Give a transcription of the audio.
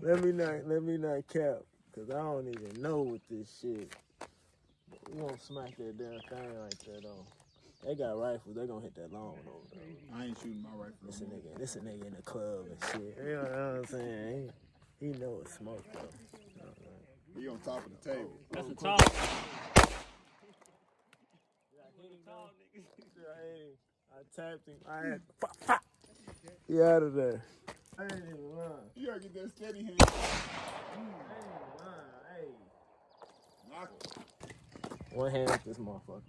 let me not cap, cause I don't even know what this shit. We gonna smack that damn thing right there though. They got rifles. They gonna hit that long one over though. I ain't shooting my rifle. This a nigga in the club and shit. You know what I'm saying? He know it's smoke though. You know he on top of the table. That's a tall. I tapped him. I had pop. He out of there. I ain't even lying. You gotta get that steady hand. I ain't even lying. Hey. Knock him. One hand with this motherfucker.